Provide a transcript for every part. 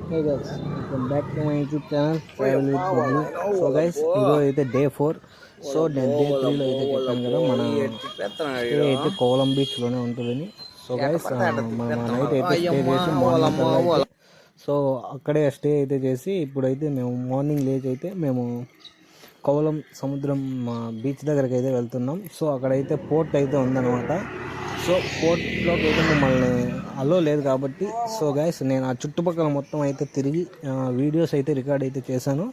Hey guys, welcome back to my YouTube channel Travel with Bublu. So guys ఈరోజు అయితే day 4. So నేను day 3లో అయితే చెప్పాను కదా మన స్టే అయితే కోలం బీచ్లోనే ఉంటుందని. సో గైస్ మనం నైట్ అయితే స్టే చేసి మార్నింగ్ సో అక్కడే స్టే అయితే చేసి ఇప్పుడైతే మేము మార్నింగ్ లేచి అయితే మేము కోలం సముద్రం బీచ్ దగ్గరికి అయితే వెళ్తున్నాం. సో అక్కడైతే పోర్ట్ అయితే ఉందన్నమాట. సో పోర్ట్లోకి అయితే మమ్మల్ని అలో లేదు కాబట్టి సో గైస్ నేను ఆ చుట్టుపక్కల మొత్తం అయితే తిరిగి వీడియోస్ అయితే రికార్డ్ అయితే చేశాను.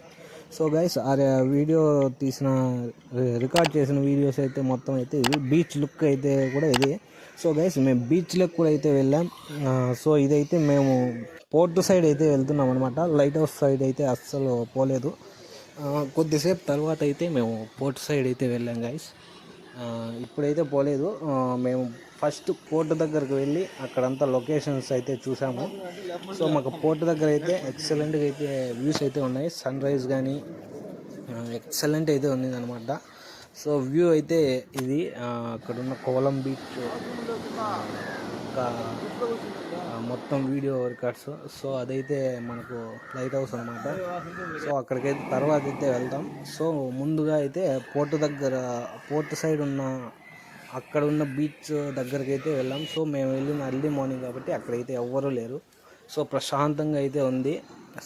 సో గైస్ ఆ వీడియో తీసిన రికార్డ్ చేసిన వీడియోస్ అయితే మొత్తం అయితే ఇది బీచ్ లుక్ అయితే కూడా ఇది. సో గైస్ మేము బీచ్లోకి కూడా అయితే వెళ్ళాం. సో ఇదైతే మేము పోర్ట్ సైడ్ అయితే వెళ్తున్నాం అనమాట. లైట్ హౌస్ సైడ్ అయితే అస్సలు పోలేదు. కొద్దిసేపు తర్వాత అయితే మేము పోర్ట్ సైడ్ అయితే వెళ్ళాం గైస్. ఇప్పుడైతే పోలేదు. మేము ఫస్ట్ పోర్ట్ దగ్గరకు వెళ్ళి అక్కడంతా లొకేషన్స్ అయితే చూసాము. సో మాకు పోర్ట్ దగ్గర అయితే ఎక్సలెంట్గా అయితే వ్యూస్ అయితే ఉన్నాయి. సన్ రైజ్ కానీ ఎక్సలెంట్ అయితే ఉంది అనమాట. సో వ్యూ అయితే ఇది అక్కడున్న కోలం బీచ్ మొత్తం వీడియో రికార్డ్స్. సో అదైతే మనకు లైట్ హౌస్ అనమాట. సో అక్కడికైతే తర్వాత అయితే వెళ్తాం. సో ముందుగా అయితే పోర్ట్ సైడ్ ఉన్న అక్కడ ఉన్న బీచ్ దగ్గరికి అయితే వెళ్ళాం. సో మేము వెళ్ళిన అర్లీ మార్నింగ్ కాబట్టి అక్కడైతే ఎవ్వరూ లేరు. సో ప్రశాంతంగా అయితే ఉంది.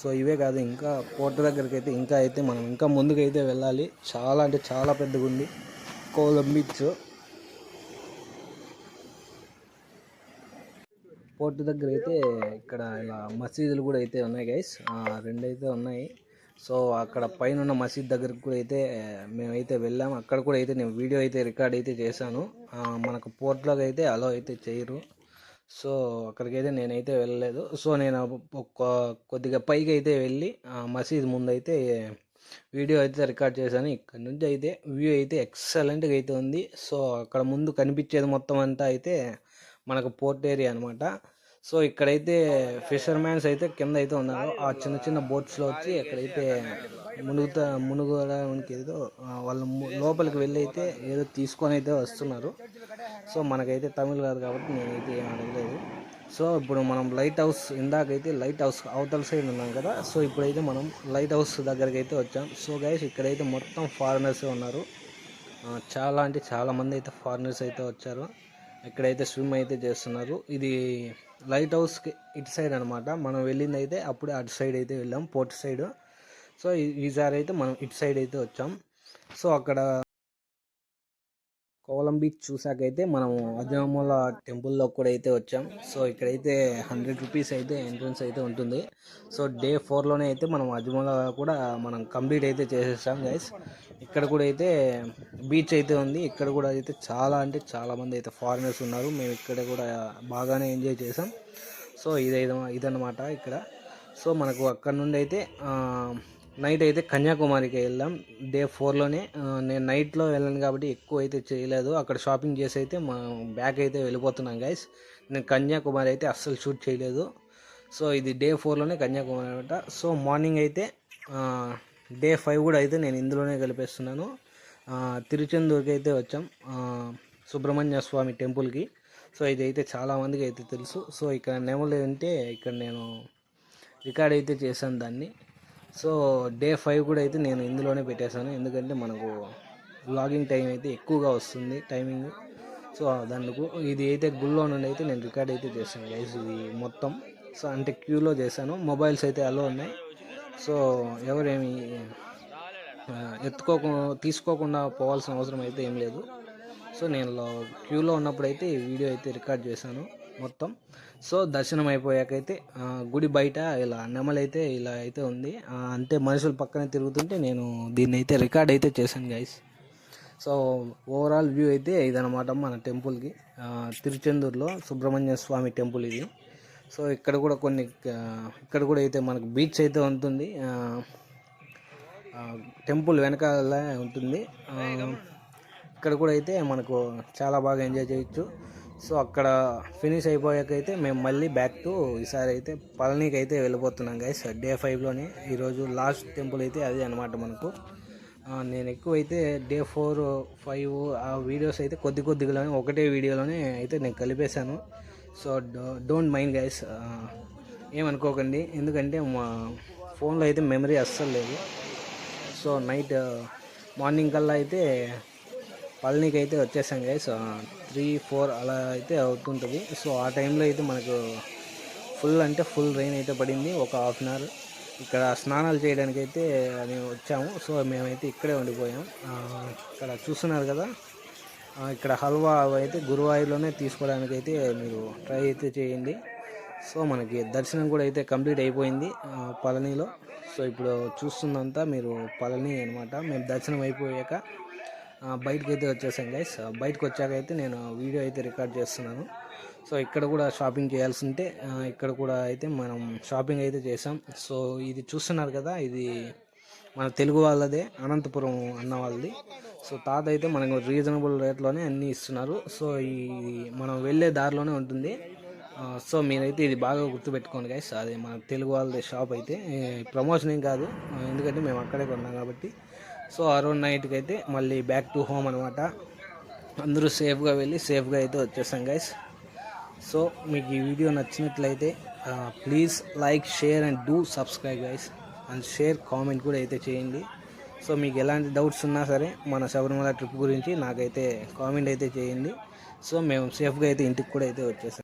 సో ఇవే కాదు, ఇంకా పోర్ట్ దగ్గరికి అయితే ఇంకా అయితే మనం ఇంకా ముందుకైతే వెళ్ళాలి. చాలా అంటే చాలా పెద్దగా ఉంది కోలం బీచ్. పోర్ట్ దగ్గర అయితే ఇక్కడ ఇలా మసీదులు కూడా అయితే ఉన్నాయి గైస్. రెండు అయితే ఉన్నాయి. సో అక్కడ పైన ఉన్న మసీద్ దగ్గరకు కూడా అయితే మేమైతే వెళ్ళాము. అక్కడ కూడా అయితే నేను వీడియో అయితే రికార్డ్ అయితే చేశాను. మనకు పోర్ట్లోకి అయితే అలో అయితే చేయరు. సో అక్కడికైతే నేనైతే వెళ్ళలేదు. సో నేను కొద్దిగా పైకి అయితే వెళ్ళి మసీద్ ముందు అయితే వీడియో అయితే రికార్డ్ చేశాను. ఇక్కడ నుంచి అయితే వ్యూ అయితే ఎక్సలెంట్గా అయితే ఉంది. సో అక్కడ ముందు కనిపించేది మొత్తం అంతా అయితే మనకు పోర్ట్ ఏరియా అనమాట. సో ఇక్కడైతే ఫిషర్మ్యాన్స్ అయితే కింద అయితే ఉన్నారు. ఆ చిన్న చిన్న బోట్స్లో వచ్చి ఎక్కడైతే మునుగడానికి ఏదో వాళ్ళు లోపలికి వెళ్ళి అయితే ఏదో తీసుకొని అయితే వస్తున్నారు. సో మనకైతే తమిళ్ కాదు కాబట్టి నేనైతే ఏం అడగలేదు. సో ఇప్పుడు మనం లైట్ హౌస్ ఇందాకైతే లైట్ హౌస్ అవతల సైడ్ ఉన్నాం కదా. సో ఇప్పుడైతే మనం లైట్ హౌస్ దగ్గరికి అయితే వచ్చాం. సో గైస్ ఇక్కడైతే మొత్తం ఫారినర్సే ఉన్నారు. చాలా అంటే చాలామంది అయితే ఫారినర్స్ అయితే వచ్చారు. ఇక్కడైతే స్విమ్ అయితే చేస్తున్నారు. ఇది లైట్ హౌస్కి ఇటు సైడ్ అనమాట. మనం వెళ్ళింది అయితే అప్పుడే అటు సైడ్ అయితే వెళ్ళాం, పోర్ట్ సైడ్. సో ఈసారి అయితే మనం ఇటు సైడ్ అయితే వచ్చాం. సో అక్కడ కోలం బీచ్ చూసాకైతే మనము అజమూల టెంపుల్లో కూడా అయితే వచ్చాం. సో ఇక్కడైతే 100 రూపీస్ అయితే ఎంట్రన్స్ అయితే ఉంటుంది. సో డే 4లోనే అయితే మనం అజమూల కూడా మనం కంప్లీట్ అయితే చేసేసాం గైస్. ఇక్కడ కూడా అయితే బీచ్ అయితే ఉంది. ఇక్కడ కూడా అయితే చాలా అంటే చాలామంది అయితే ఫారినర్స్ ఉన్నారు. మేము ఇక్కడ కూడా బాగానే ఎంజాయ్ చేసాం. సో ఇదన్నమాట ఇక్కడ. సో మనకు అక్కడ నుండి అయితే నైట్ అయితే కన్యాకుమారికి వెళ్ళాం. డే 4లోనే నేను నైట్లో వెళ్ళాను కాబట్టి ఎక్కువ అయితే చేయలేదు. అక్కడ షాపింగ్ చేసి అయితే మా బ్యాక్ అయితే వెళ్ళిపోతున్నాం గైస్. నేను కన్యాకుమారి అయితే అస్సలు షూట్ చేయలేదు. సో ఇది డే 4లోనే కన్యాకుమారి అనమాట. సో మార్నింగ్ అయితే డే 5 కూడా అయితే నేను ఇందులోనే కలిపేస్తున్నాను. తిరుచెందూరుకి అయితే వచ్చాం, సుబ్రహ్మణ్య స్వామి టెంపుల్కి. సో ఇది అయితే చాలామందికి అయితే తెలుసు. సో ఇక్కడ నెమలు అంటే ఇక్కడ నేను రికార్డ్ అయితే చేశాను దాన్ని. సో డే 5 కూడా అయితే నేను ఇందులోనే పెట్టేశాను, ఎందుకంటే మనకు వ్లాగింగ్ టైం అయితే ఎక్కువగా వస్తుంది టైమింగ్. సో దానికి ఇది అయితే గుళ్ళో నుండి అయితే నేను రికార్డ్ అయితే చేశాను గైస్ ఇది మొత్తం. సో అంటే క్యూలో చేశాను. మొబైల్స్ అయితే అలో ఉన్నాయి. సో ఎవరేమి తీసుకోకుండా పోవాల్సిన అవసరం అయితే ఏం లేదు. సో నేను క్యూలో ఉన్నప్పుడు అయితే ఈ వీడియో అయితే రికార్డ్ చేశాను మొత్తం. సో దర్శనం అయిపోయాకైతే గుడి బయట ఇలా నెమలైతే ఇలా అయితే ఉంది. అంటే మనుషులు పక్కనే తిరుగుతుంటే నేను దీన్ని అయితే రికార్డ్ అయితే చేశాను గైస్. సో ఓవరాల్ వ్యూ అయితే ఇదనమాట మన టెంపుల్కి. తిరుచెందూరులో సుబ్రహ్మణ్య స్వామి టెంపుల్ ఇది. సో ఇక్కడ కూడా అయితే మనకు బీచ్ అయితే ఉంటుంది. టెంపుల్ వెనకాల ఉంటుంది. ఇక్కడ కూడా అయితే మనకు చాలా బాగా ఎంజాయ్ చేయొచ్చు. సో అక్కడ ఫినిష్ అయిపోయాకైతే మేము మళ్ళీ బ్యాక్ టు ఈసారి అయితే పళనికి అయితే వెళ్ళిపోతున్నాం గైస్. డే 5లోనే ఈరోజు లాస్ట్ టెంపుల్ అయితే అదే అనమాట మనకు. నేను ఎక్కువైతే డే 4, 5 ఆ వీడియోస్ అయితే కొద్దిగానే ఒకటే వీడియోలోనే అయితే నేను కలిపేశాను. So don't mind guys. ఏమనుకోకండి, ఎందుకంటే మా ఫోన్లో అయితే మెమరీ అస్సలు లేదు. సో నైట్ మార్నింగ్ కల్లా అయితే పళనికి అయితే వచ్చేసాం గైస్. 3-4 అలా అయితే అవుతుంటుంది. సో ఆ టైంలో అయితే మనకు ఫుల్ అంటే ఫుల్ రెయిన్ అయితే పడింది. ఒక హాఫ్ అన్ అవర్ ఇక్కడ స్నానాలు చేయడానికి అయితే మేము వచ్చాము. సో మేమైతే ఇక్కడే ఉండిపోయాం. ఇక్కడ చూస్తున్నారు కదా, ఇక్కడ హల్వా అయితే గురువాయూర్లోనే తీసుకోవడానికి అయితే మీరు ట్రై అయితే చేయండి. సో మనకి దర్శనం కూడా అయితే కంప్లీట్ అయిపోయింది పళనిలో. సో ఇప్పుడు చూస్తుందంతా మీరు పళని అనమాట. మేము దర్శనం అయిపోయాక బయటకు అయితే వచ్చేసాం గైస్. బయటకు వచ్చాక అయితే నేను వీడియో అయితే రికార్డ్ చేస్తున్నాను. సో ఇక్కడ కూడా షాపింగ్ చేయాల్సి ఉంటే ఇక్కడ కూడా అయితే మనం షాపింగ్ అయితే చేసాం. సో ఇది చూస్తున్నారు కదా, ఇది మన తెలుగు వాళ్ళదే, అనంతపురం అన్న వాళ్ళది. సో తాత అయితే మనకు రీజనబుల్ రేట్లోనే అన్నీ ఇస్తున్నారు. సో ఇది మనం వెళ్ళే దారిలోనే ఉంటుంది. సో మీరైతే ఇది బాగా గుర్తుపెట్టుకోండి గైస్, అది మన తెలుగు వాళ్ళది షాప్ అయితే. ప్రమోషన్ ఏం కాదు, ఎందుకంటే మేము అక్కడే కొన్నాం కాబట్టి. సో అరౌండ్ నైట్కి అయితే మళ్ళీ బ్యాక్ టు హోమ్ అనమాట. అందరూ సేఫ్గా వెళ్ళి సేఫ్గా అయితే వచ్చేసాం గైస్. సో మీకు ఈ వీడియో నచ్చినట్లయితే please like, share and do subscribe guys. And share, comment కూడా అయితే చేయండి. సో మీకు ఎలాంటి డౌట్స్ ఉన్నా సరే మన శబరిమల ట్రిప్ గురించి నాకైతే కామెంట్ అయితే చేయండి. సో మేము సేఫ్గా అయితే ఇంటికి కూడా అయితే వచ్చేసాం.